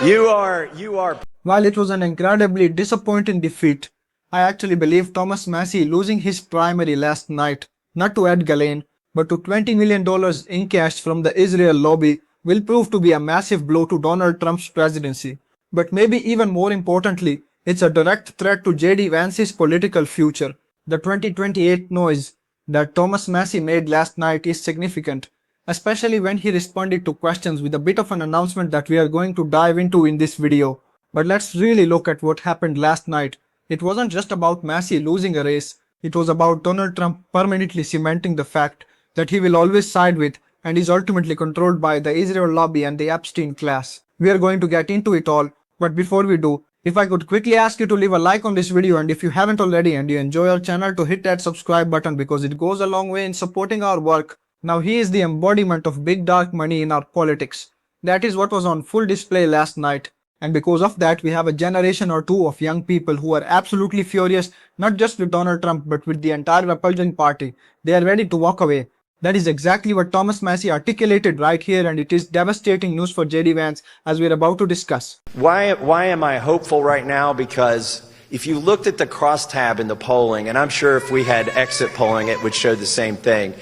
You are. While it was an incredibly disappointing defeat, I actually believe Thomas Massie losing his primary last night, not to Ed Gallane, but to $20 million in cash from the Israel lobby, will prove to be a massive blow to Donald Trump's presidency. But maybe even more importantly, it's a direct threat to JD Vance's political future. The 2028 noise that Thomas Massie made last night is significant, especially when he responded to questions with a bit of an announcement that we are going to dive into in this video. But let's really look at what happened last night. It wasn't just about Massie losing a race, it was about Donald Trump permanently cementing the fact that he will always side with and is ultimately controlled by the Israel lobby and the Epstein class. We are going to get into it all, but before we do, if I could quickly ask you to leave a like on this video, and if you haven't already and you enjoy our channel, to hit that subscribe button because it goes a long way in supporting our work. Now he is the embodiment of big dark money in our politics. That is what was on full display last night. And because of that, we have a generation or two of young people who are absolutely furious, not just with Donald Trump, but with the entire Republican Party. They are ready to walk away. That is exactly what Thomas Massie articulated right here, and it is devastating news for JD Vance, as we are about to discuss. Why am I hopeful right now? Because if you looked at the crosstab in the polling, and I'm sure if we had exit polling, it would show the same thing.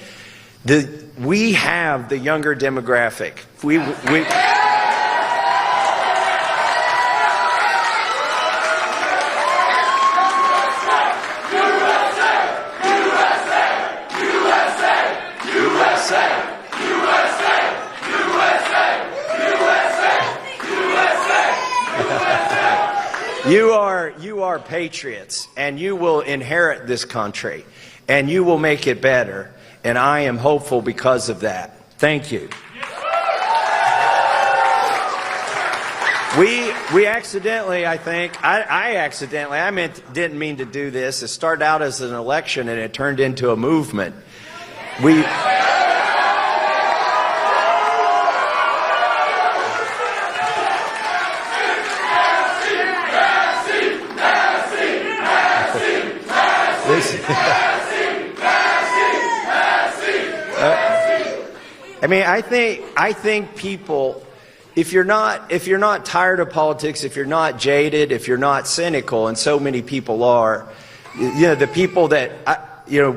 We have the younger demographic. You are patriots, and you will inherit this country, and you will make it better, and I am hopeful because of that. Thank you. We accidentally, I think, I accidentally, didn't mean to do this. It started out as an election, and it turned into a movement. I think people, if you're not tired of politics, if you're not jaded, if you're not cynical, and so many people are, the people that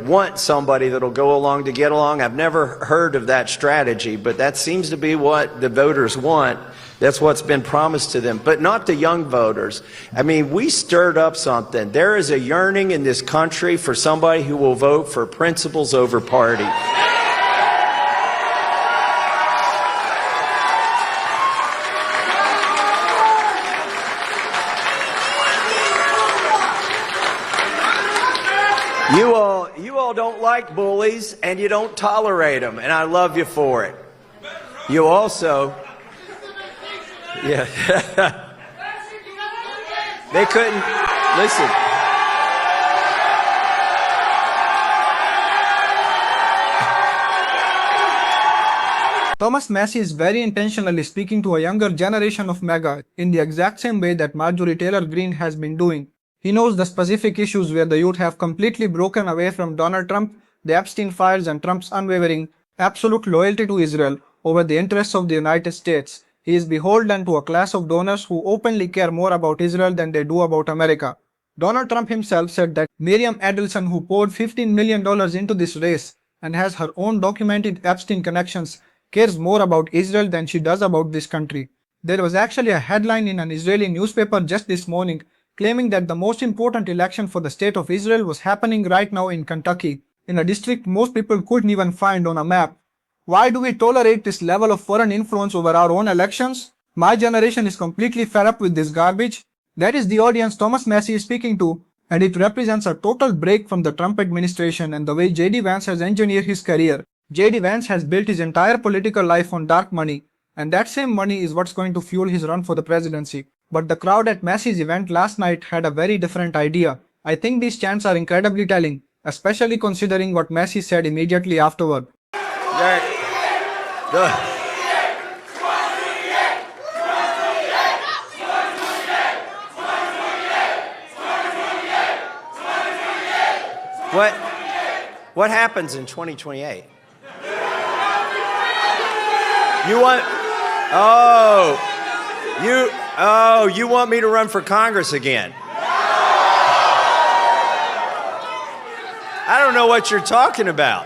want somebody that'll go along to get along. I've never heard of that strategy, but that seems to be what the voters want. That's what's been promised to them, but not the young voters. We stirred up something. There is a yearning in this country for somebody who will vote for principles over party. You all don't like bullies, and you don't tolerate them, and I love you for it. You also... Yeah. They couldn't listen. Thomas Massie is very intentionally speaking to a younger generation of MAGA in the exact same way that Marjorie Taylor Greene has been doing. He knows the specific issues where the youth have completely broken away from Donald Trump, the Epstein files, and Trump's unwavering, absolute loyalty to Israel over the interests of the United States. He is beholden to a class of donors who openly care more about Israel than they do about America. Donald Trump himself said that Miriam Adelson, who poured $15 million into this race and has her own documented Epstein connections, cares more about Israel than she does about this country. There was actually a headline in an Israeli newspaper just this morning claiming that the most important election for the state of Israel was happening right now in Kentucky, in a district most people couldn't even find on a map. Why do we tolerate this level of foreign influence over our own elections? My generation is completely fed up with this garbage. That is the audience Thomas Massie is speaking to, and it represents a total break from the Trump administration and the way JD Vance has engineered his career. JD Vance has built his entire political life on dark money, and that same money is what's going to fuel his run for the presidency. But the crowd at Massie's event last night had a very different idea. I think these chants are incredibly telling, especially considering what Massie said immediately afterward. What happens in 2028? You want... Oh, Oh, you want me to run for Congress again? I don't know what you're talking about.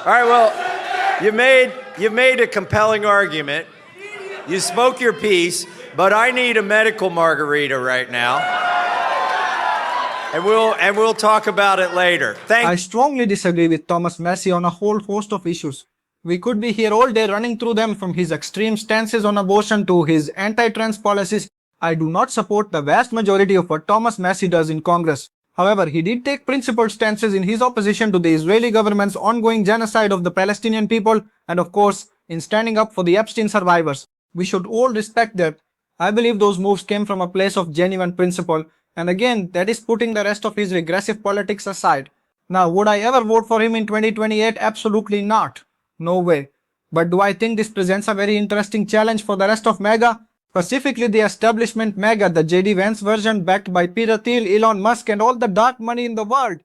All right, well, you made a compelling argument. You spoke your piece, but I need a medical margarita right now. And we'll talk about it later. I strongly disagree with Thomas Massie on a whole host of issues. We could be here all day running through them, from his extreme stances on abortion to his anti-trans policies. I do not support the vast majority of what Thomas Massie does in Congress. However, he did take principled stances in his opposition to the Israeli government's ongoing genocide of the Palestinian people, and of course, in standing up for the Epstein survivors. We should all respect that. I believe those moves came from a place of genuine principle, and again, that is putting the rest of his regressive politics aside. Now, would I ever vote for him in 2028? Absolutely not. No way. But do I think this presents a very interesting challenge for the rest of MAGA? Specifically the establishment MAGA, the JD Vance version backed by Peter Thiel, Elon Musk and all the dark money in the world?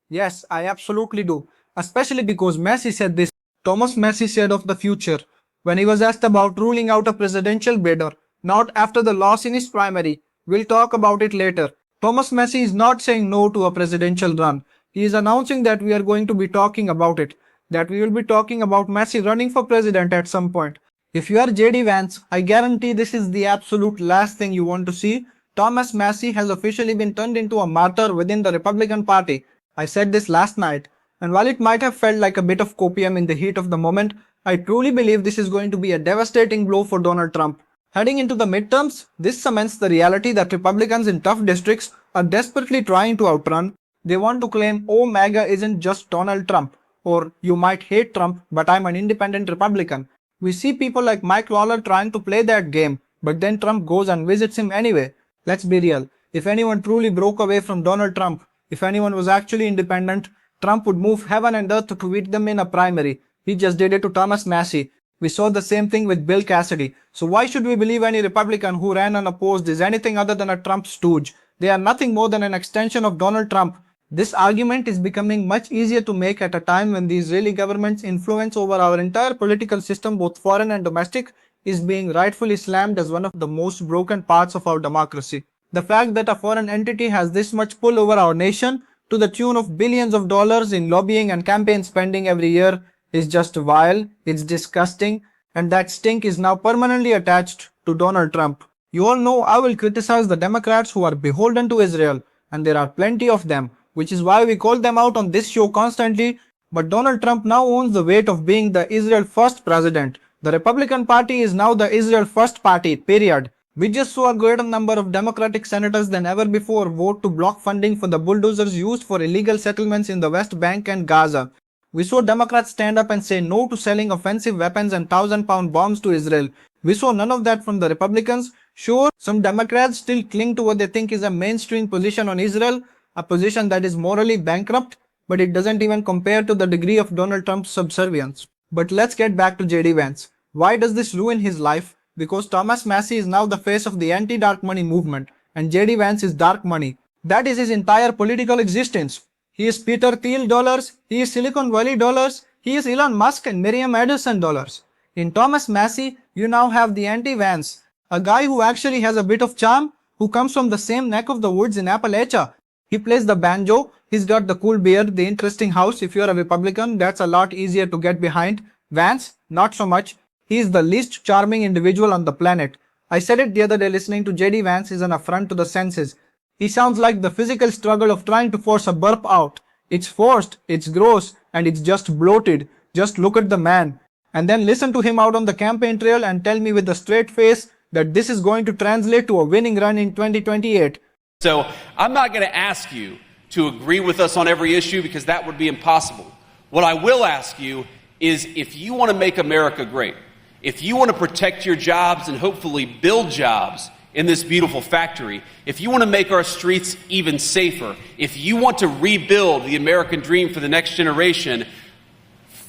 Yes, I absolutely do. Especially because Massie said this. Thomas Massie said of the future, when he was asked about ruling out a presidential bidder, not after the loss in his primary. We'll talk about it later. Thomas Massie is not saying no to a presidential run. He is announcing that we are going to be talking about it. That we will be talking about Massie running for president at some point. If you are JD Vance, I guarantee this is the absolute last thing you want to see. Thomas Massie has officially been turned into a martyr within the Republican Party. I said this last night, and while it might have felt like a bit of copium in the heat of the moment, I truly believe this is going to be a devastating blow for Donald Trump. Heading into the midterms, this cements the reality that Republicans in tough districts are desperately trying to outrun. They want to claim, oh, MAGA isn't just Donald Trump, or you might hate Trump, but I'm an independent Republican. We see people like Mike Lawler trying to play that game, but then Trump goes and visits him anyway. Let's be real. If anyone truly broke away from Donald Trump, if anyone was actually independent, Trump would move heaven and earth to beat them in a primary. He just did it to Thomas Massie. We saw the same thing with Bill Cassidy. So why should we believe any Republican who ran unopposed is anything other than a Trump stooge? They are nothing more than an extension of Donald Trump. This argument is becoming much easier to make at a time when the Israeli government's influence over our entire political system, both foreign and domestic, is being rightfully slammed as one of the most broken parts of our democracy. The fact that a foreign entity has this much pull over our nation, to the tune of billions of dollars in lobbying and campaign spending every year, is just vile, it's disgusting, and that stink is now permanently attached to Donald Trump. You all know I will criticize the Democrats who are beholden to Israel, and there are plenty of them, which is why we call them out on this show constantly. But Donald Trump now owns the weight of being the Israel First president. The Republican Party is now the Israel First party, period. We just saw a greater number of Democratic senators than ever before vote to block funding for the bulldozers used for illegal settlements in the West Bank and Gaza. We saw Democrats stand up and say no to selling offensive weapons and 1,000-pound bombs to Israel. We saw none of that from the Republicans. Sure, some Democrats still cling to what they think is a mainstream position on Israel, a position that is morally bankrupt, but it doesn't even compare to the degree of Donald Trump's subservience. But let's get back to JD Vance. Why does this ruin his life? Because Thomas Massie is now the face of the anti-dark money movement, and JD Vance is dark money. That is his entire political existence. He is Peter Thiel dollars, he is Silicon Valley dollars, he is Elon Musk and Miriam Adelson dollars. In Thomas Massie, you now have the anti-Vance, a guy who actually has a bit of charm, who comes from the same neck of the woods in Appalachia. He plays the banjo, he's got the cool beard, the interesting house. If you're a Republican, that's a lot easier to get behind. Vance, not so much. He is the least charming individual on the planet. I said it the other day, listening to JD Vance is an affront to the senses. He sounds like the physical struggle of trying to force a burp out. It's forced, it's gross, and it's just bloated. Just look at the man. And then listen to him out on the campaign trail and tell me with a straight face that this is going to translate to a winning run in 2028. So I'm not going to ask you to agree with us on every issue because that would be impossible. What I will ask you is if you want to make America great, if you want to protect your jobs and hopefully build jobs in this beautiful factory, if you want to make our streets even safer, if you want to rebuild the American dream for the next generation,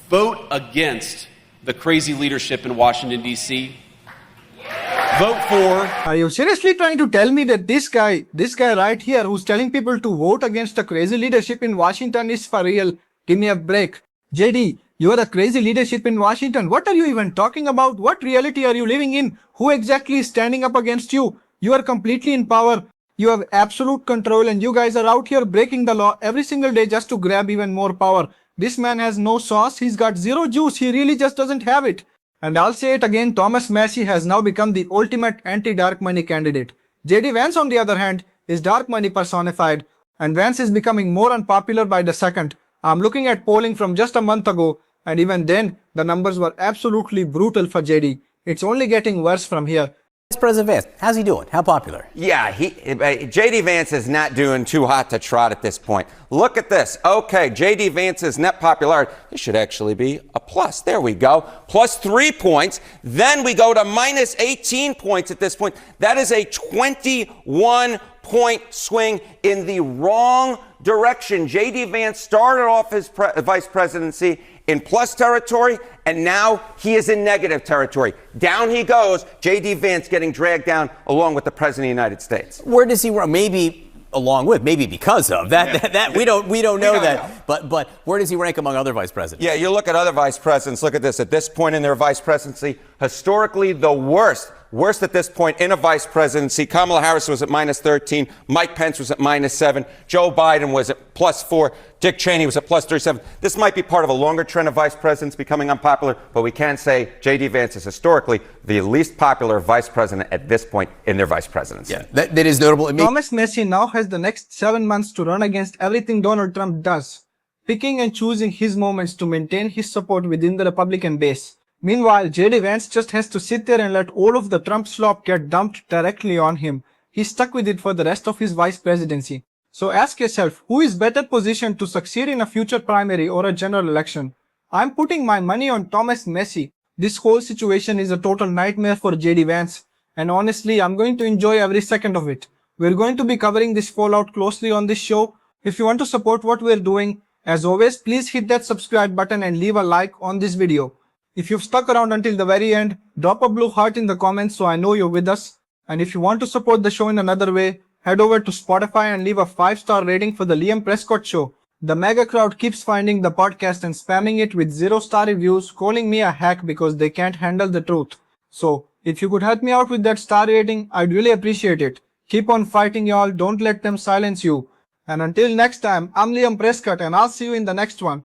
vote against the crazy leadership in Washington, D.C. vote for. Are you seriously trying to tell me that this guy right here who's telling people to vote against the crazy leadership in Washington is for real? Give me a break. JD, you are the crazy leadership in Washington. What are you even talking about? What reality are you living in? Who exactly is standing up against you? You are completely in power. You have absolute control and you guys are out here breaking the law every single day just to grab even more power. This man has no sauce. He's got zero juice. He really just doesn't have it. And I'll say it again, Thomas Massie has now become the ultimate anti-dark money candidate. JD Vance, on the other hand, is dark money personified, and Vance is becoming more unpopular by the second. I'm looking at polling from just a month ago, and even then, the numbers were absolutely brutal for JD. It's only getting worse from here. Vice President Vance, how's he doing? How popular? Yeah, JD Vance is not doing too hot to trot at this point. Look at this. Okay, JD Vance's net popularity, this should actually be a plus. There we go. Plus 3 points. Then we go to minus 18 points at this point. That is a 21-point swing in the wrong direction. JD Vance started off his vice presidency in plus territory, and now he is in negative territory. Down he goes, JD Vance getting dragged down along with the President of the United States. Where does he run? Maybe along with, maybe because of that. That we don't know that. But where does he rank among other vice presidents? Yeah, you look at other vice presidents. Look at this. At this point in their vice presidency, historically the worst at this point in a vice presidency. Kamala Harris was at minus 13. Mike Pence was at minus 7. Joe Biden was at plus 4. Dick Cheney was at plus 37. This might be part of a longer trend of vice presidents becoming unpopular, but we can say J.D. Vance is historically the least popular vice president at this point in their vice presidency. Yeah, that is notable. Thomas Massie now has the next 7 months to run against everything Donald Trump does, picking and choosing his moments to maintain his support within the Republican base. Meanwhile, JD Vance just has to sit there and let all of the Trump slop get dumped directly on him. He's stuck with it for the rest of his vice presidency. So ask yourself, who is better positioned to succeed in a future primary or a general election? I'm putting my money on Thomas Massie. This whole situation is a total nightmare for JD Vance. And honestly, I'm going to enjoy every second of it. We're going to be covering this fallout closely on this show. If you want to support what we're doing, as always, please hit that subscribe button and leave a like on this video. If you've stuck around until the very end, drop a blue heart in the comments so I know you're with us. And if you want to support the show in another way, head over to Spotify and leave a 5-star rating for the Liam Prescott Show. The mega crowd keeps finding the podcast and spamming it with 0-star reviews, calling me a hack because they can't handle the truth. So, if you could help me out with that star rating, I'd really appreciate it. Keep on fighting, y'all. Don't let them silence you. And until next time, I'm Liam Prescott and I'll see you in the next one.